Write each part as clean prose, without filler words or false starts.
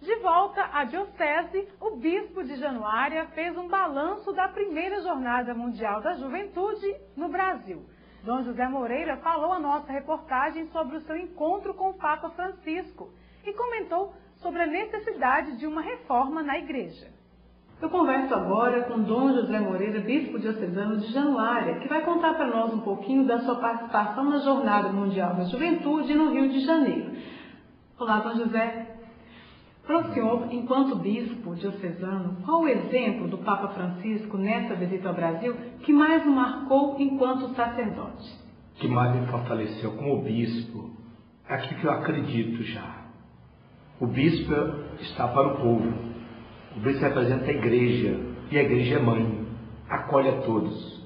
De volta à Diocese, o Bispo de Januária fez um balanço da primeira Jornada Mundial da Juventude no Brasil. Dom José Moreira falou à nossa reportagem sobre o seu encontro com o Papa Francisco e comentou sobre a necessidade de uma reforma na Igreja. Eu converso agora com Dom José Moreira, Bispo diocesano de Januária, que vai contar para nós um pouquinho da sua participação na Jornada Mundial da Juventude no Rio de Janeiro. Olá, Dom José. Para o senhor, enquanto bispo diocesano, qual o exemplo do Papa Francisco nessa visita ao Brasil que mais o marcou enquanto sacerdote? O que mais me fortaleceu como bispo é aquilo que eu acredito já. O bispo está para o povo. O bispo representa a igreja e a igreja é mãe, acolhe a todos.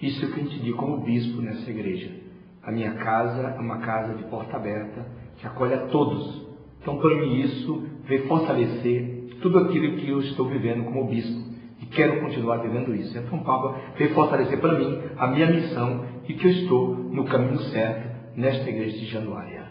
Isso é o que eu entendi como bispo nessa igreja. A minha casa é uma casa de porta aberta que acolhe a todos. Então, para mim, isso veio fortalecer tudo aquilo que eu estou vivendo como bispo e quero continuar vivendo isso. Então, o Papa veio fortalecer para mim a minha missão e que eu estou no caminho certo nesta igreja de Januária.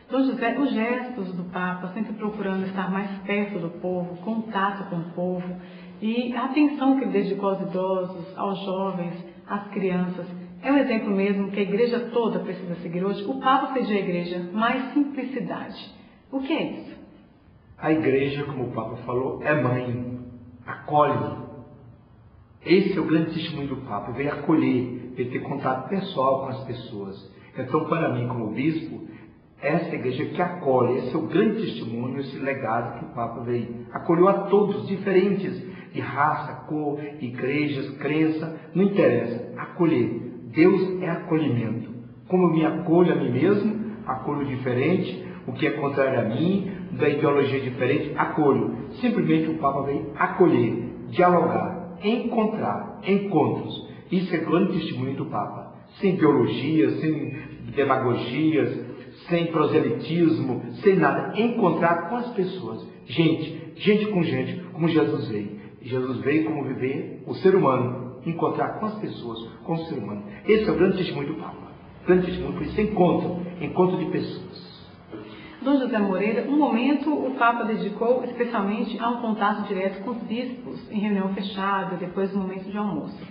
Dom José, os gestos do Papa, sempre procurando estar mais perto do povo, contato com o povo e a atenção que ele dedicou aos idosos, aos jovens, às crianças, é um exemplo mesmo que a igreja toda precisa seguir hoje. O Papa pediu à igreja mais simplicidade. O que é isso? A igreja, como o Papa falou, é mãe, acolhe. Esse é o grande testemunho do Papa, veio acolher, veio ter contato pessoal com as pessoas. Então, para mim, como bispo, essa igreja que acolhe, esse é o grande testemunho, esse legado que o Papa veio. Acolheu a todos, diferentes de raça, cor, igrejas, crença, não interessa, acolher. Deus é acolhimento. Como eu me acolho a mim mesmo, acolho o diferente, o que é contrário a mim, da ideologia diferente, acolho. Simplesmente o Papa veio acolher, dialogar, encontrar, encontros. Isso é grande testemunho do Papa. Sem ideologias, sem demagogias, sem proselitismo, sem nada. Encontrar com as pessoas. Gente com gente, como Jesus veio. Jesus veio como viver o ser humano. Encontrar com as pessoas, com o ser humano. Esse é o grande testemunho do Papa. Grande testemunho por isso, encontro de pessoas. Dom José Moreira, um momento o Papa dedicou especialmente a um contato direto com os bispos, em reunião fechada, depois do momento de almoço.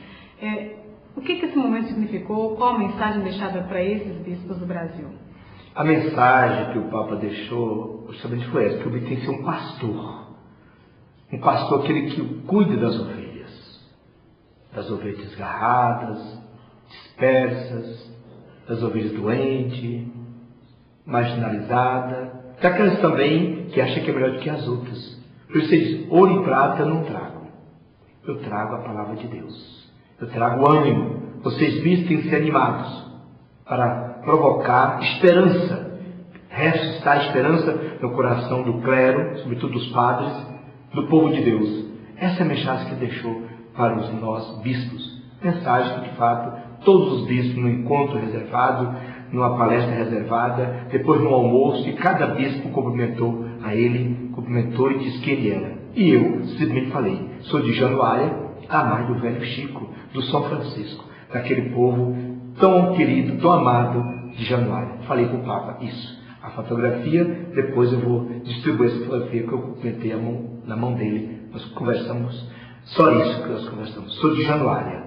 O que esse momento significou? Qual a mensagem deixada para esses bispos do Brasil? A mensagem que o Papa deixou justamente foi essa, que o bispo tem que ser um pastor. Um pastor, aquele que cuida das ovelhas desgarradas, dispersas, das ovelhas doentes, marginalizada, daquelas também que acham que é melhor do que as outras. Por isso ele diz, ouro e prata eu não trago. Eu trago a palavra de Deus. Eu trago ânimo. Vocês vistem ser animados para provocar esperança. Ressuscitar a esperança no coração do clero, sobretudo dos padres, do povo de Deus. Essa é a mensagem que ele deixou para os nós bispos. Mensagem que, de fato, todos os bispos, no encontro reservado, numa palestra reservada, depois no almoço, e cada bispo cumprimentou a ele, cumprimentou e disse que ele era. E eu simplesmente falei, sou de Januária, a mãe do velho Chico, do São Francisco, daquele povo tão querido, tão amado de Januária. Falei para o Papa isso. A fotografia, depois eu vou distribuir essa fotografia que eu cumprimentei na mão dele. Nós conversamos, só isso que nós conversamos. Sou de Januária,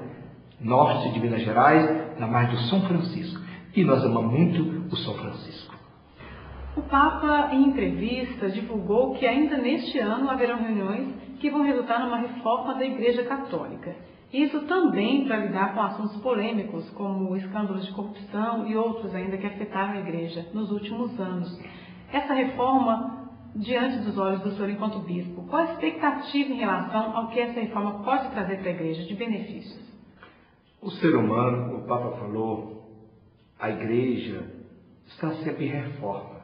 norte de Minas Gerais, na margem do São Francisco. E nós amamos muito o São Francisco. O Papa, em entrevista, divulgou que ainda neste ano haverão reuniões que vão resultar numa reforma da Igreja Católica. Isso também para lidar com assuntos polêmicos, como escândalos de corrupção e outros ainda que afetaram a Igreja nos últimos anos. Essa reforma, diante dos olhos do senhor enquanto bispo, qual a expectativa em relação ao que essa reforma pode trazer para a Igreja de benefícios? O ser humano, o Papa falou, a igreja está sempre em reforma,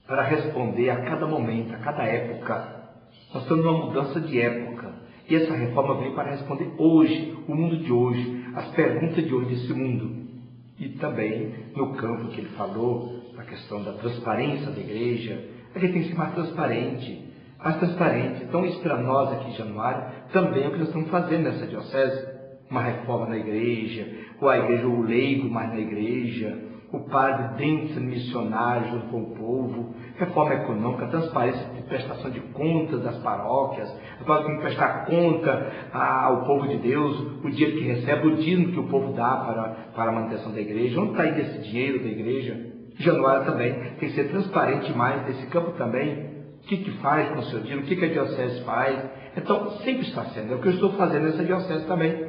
para responder a cada momento, a cada época. Nós estamos numa mudança de época. E essa reforma vem para responder hoje, o mundo de hoje, as perguntas de hoje desse mundo. E também, no campo que ele falou, a questão da transparência da igreja, a gente tem que ser mais transparente. Então, isso para nós aqui de Januária, também é o que nós estamos fazendo nessa diocese. Uma reforma na igreja, ou a igreja, o leigo mais na igreja, o padre dentro sendo missionário junto com o povo, reforma econômica, transparência de prestação de contas das paróquias, agora tem que prestar conta ao povo de Deus, o dinheiro que recebe, o dízimo que o povo dá para a manutenção da igreja, onde está indo esse dinheiro da igreja? Januário também tem que ser transparente mais nesse campo também. O que faz com o seu dinheiro? O que a diocese faz? Então, sempre está sendo. É o que eu estou fazendo nessa diocese também.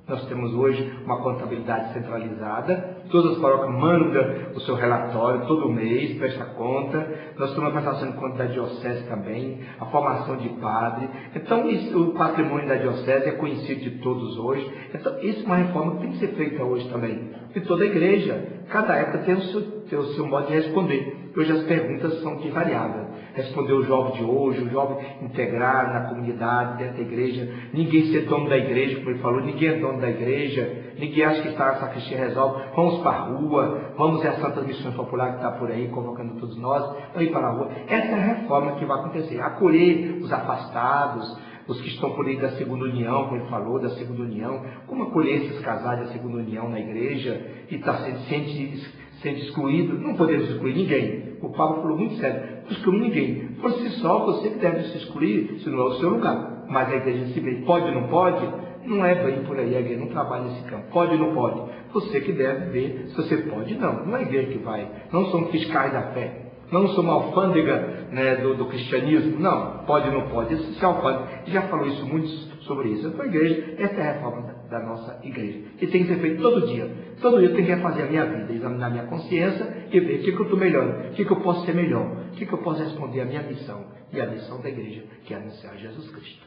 Nós temos hoje uma contabilidade centralizada, todas as paróquias mandam o seu relatório todo mês, presta conta. Nós temos a prestação de conta da diocese também, a formação de padre. Então, o patrimônio da diocese é conhecido de todos hoje. Então, isso é uma reforma que tem que ser feita hoje também. E toda a igreja, cada época tem o seu modo de responder. Hoje as perguntas são de variável. Responder o jovem de hoje, o jovem integrar na comunidade, dentro da igreja. Ninguém ser dono da igreja, como ele falou, ninguém é dono da igreja. Ninguém acha que está a sacristia resolve. Vamos para a rua, vamos às Santas Missões Populares que está por aí, convocando todos nós, vamos ir para a rua. Essa é a reforma que vai acontecer. Acolher os afastados, os que estão por aí da segunda união, como ele falou, da segunda união. Como acolher esses casais da segunda união na igreja e está sendo excluído? Não podemos excluir ninguém. O Papa falou muito sério, não exclui ninguém. Por si só, você que deve se excluir, se não é o seu lugar. Mas a igreja se vê, pode ou não pode? Não é bem por aí, a igreja não trabalha nesse campo. Pode ou não pode? Você que deve ver se você pode ou não. Não é a igreja que vai. Não somos fiscais da fé. Não somos alfândega, né, do cristianismo. Não, pode ou não pode. Isso é alfândega. Já falou isso muito sobre isso. Então a igreja, essa é a reforma da nossa igreja. E tem que ser feito todo dia. Todo dia eu tenho que refazer a minha vida, examinar a minha consciência e ver o que eu estou melhorando, o que eu posso ser melhor, o que eu posso responder à minha missão e à missão da igreja, que é anunciar Jesus Cristo.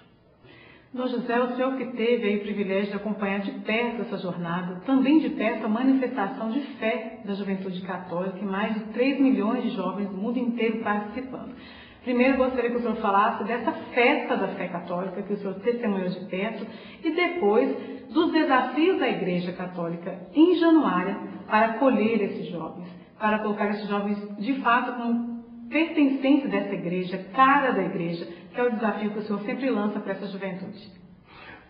Dom José, o senhor que teve aí o privilégio de acompanhar de perto essa jornada, também de perto a manifestação de fé da juventude católica, e mais de 3 milhões de jovens do mundo inteiro participando. Primeiro, gostaria que o senhor falasse dessa festa da fé católica que o senhor testemunhou de perto, e depois dos desafios da Igreja Católica em Januária para acolher esses jovens, para colocar esses jovens de fato como pertencente dessa igreja, cara da igreja, que é o desafio que o senhor sempre lança para essa juventude.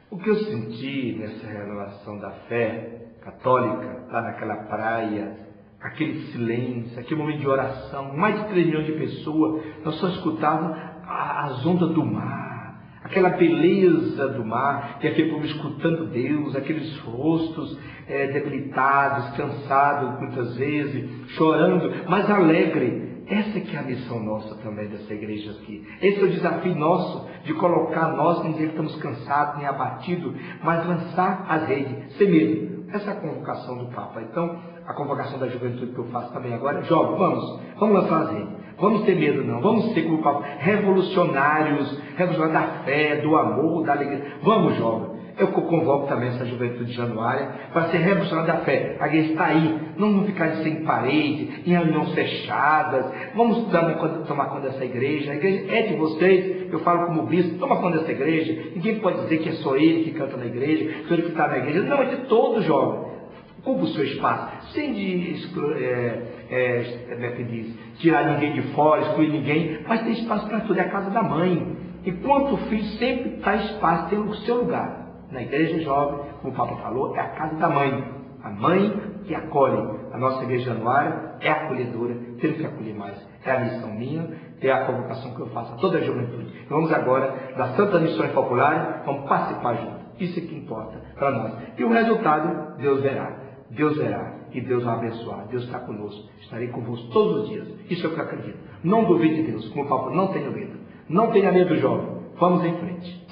O que eu senti nessa renovação da fé católica, lá naquela praia, aquele silêncio, aquele momento de oração, mais de 3 milhões de pessoas, nós só escutávamos as ondas do mar, aquela beleza do mar, e aquele povo escutando Deus, aqueles rostos debilitados, cansados muitas vezes, chorando, mas alegre. Essa que é a missão nossa também dessa igreja aqui. Esse é o desafio nosso, de colocar nós, não dizer que estamos cansados nem abatidos, mas lançar as redes, sem medo. Essa é a convocação do Papa. Então, a convocação da juventude que eu faço também agora, jovens, vamos lançar as redes. Vamos ter medo não, vamos ser como o Papa, revolucionários da fé, do amor, da alegria. Vamos, jovens. Eu convoco também essa juventude de Januária para ser revolucionária da fé. A igreja está aí. Não vamos ficar sem parede, em reuniões fechadas. Vamos tomar conta dessa igreja. A igreja é de vocês. Eu falo como bispo, toma conta dessa igreja. Ninguém pode dizer que é só ele que canta na igreja, só ele que está na igreja. Não, é de todo jovem. Ocupa o seu espaço, sem tirar ninguém de fora, excluir ninguém, mas tem espaço para tudo. É a casa da mãe. Enquanto o filho sempre está espaço, tem o seu lugar. Na igreja jovem, como o Papa falou, é a casa da mãe. A mãe que acolhe. A nossa igreja Januária é acolhedora, temos que acolher mais. É a missão minha, é a convocação que eu faço a toda a juventude. Vamos agora, das Santas Missões Populares, vamos participar juntos. Isso é que importa para nós. E o resultado, Deus verá. Deus verá e Deus vai abençoar. Deus está conosco. Estarei convosco todos os dias. Isso é o que eu acredito. Não duvide de Deus. Como o Papa, não tenha medo. Não tenha medo, jovem. Vamos em frente.